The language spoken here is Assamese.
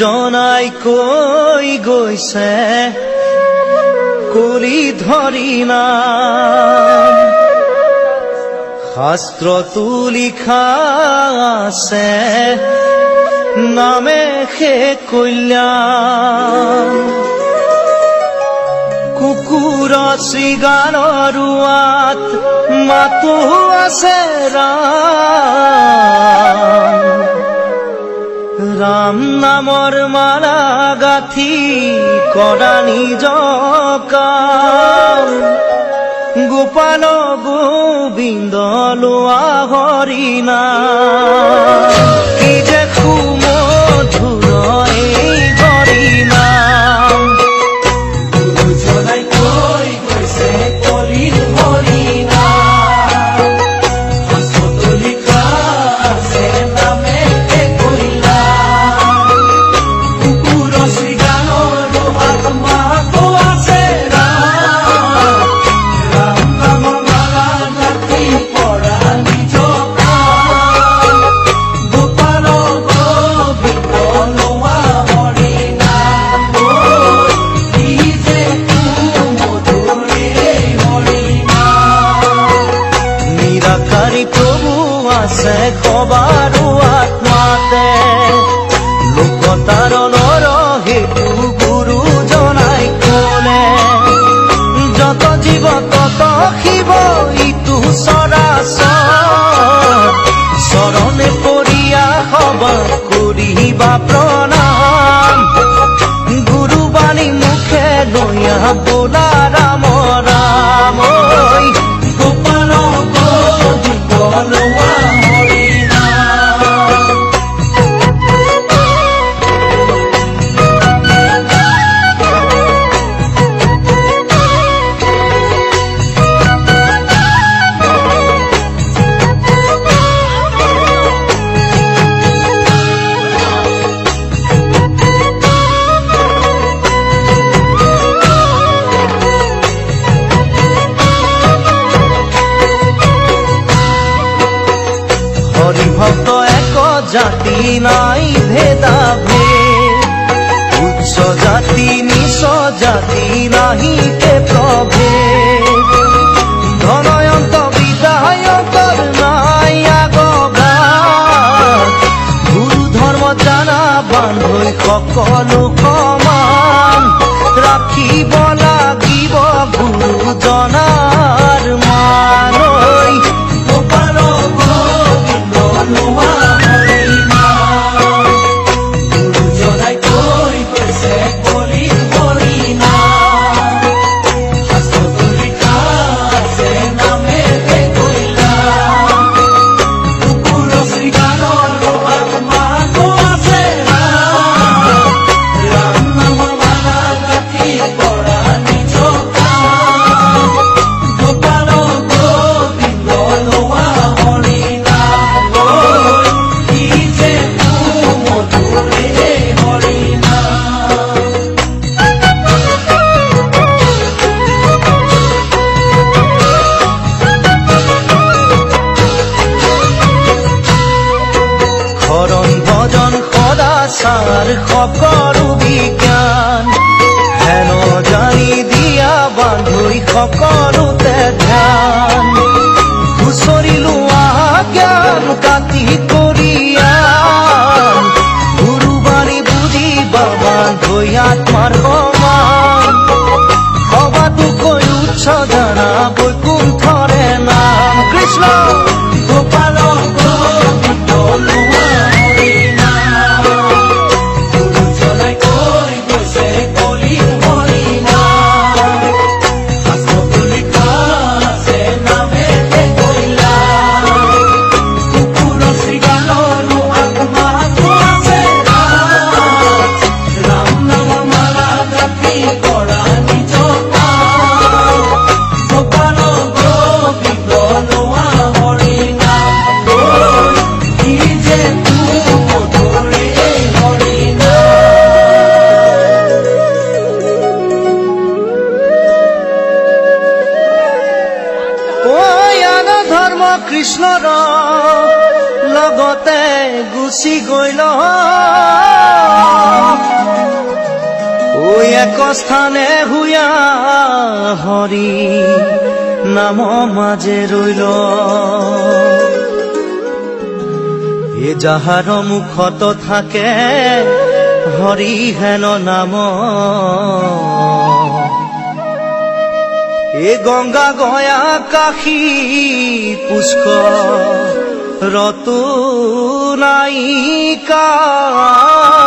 জনাই কৈ গৈছে কলি ধৰি নাম শাস্ত্ৰতো লিখা আছে নামে সে কল্যাণ কুকুৰ শৃগালৰ ৰুৱাত মাতো আছে ৰাম নামৰ মালা গাঁঠি কৰা নিজ কাম গোপাল গোবিন্দ লোৱা হৰি নাম কি যে সুমধুৰ এই হৰি নাম সবাৰো আত্মাতে লোকতাৰণৰ হেতু গুৰু জনাই কলে যত জীৱ তত শিৱ ইটো চৰাচৰ চৰণে পৰিয়া সবা কৰিবা প্ৰণাম গুৰুবাণী মুখে লৈয়া বোলা ৰাম ৰাম গোপাল গোবিন্দ লোৱা হরিভক্ত এক জাতি নাই ভেদা ভেদ উচ্চ জাতি নিচ জাতি নাহি কে প্রভেদ ধনয়ন্ত বিদায়কৰ নাই আগবাদ গুৰু ধৰ্ম জানা বান্ধৈ সকলো সমান ৰাখিব লাগিব গুৰু জনাৰ মান গোপাল সকলো বিজ্ঞান হেন জানি দিয়া বান্ধৈ সকলোতে ধ্যান হুঁচৰি লোৱা জ্ঞান কাটি কৰিয়ান গুৰুবাণী বুজিবা বান্ধৈ আত্মাৰ সমান সবাতোকৈ উচ্চ জানা বৈকুণ্ঠৰে নাম কৃষ্ণ গোপাল গোবিন্দ লোৱা কৃষ্ণৰ লগতে গুচি গইল ওই এক স্থানে হুয়া হৰি নাম মাঝে ৰইল এ যাহাৰ মুখত থাকে হৰি হেন নাম এ গঙ্গা গয়া কাশী পুষ্কৰ ৰতো নাই কাম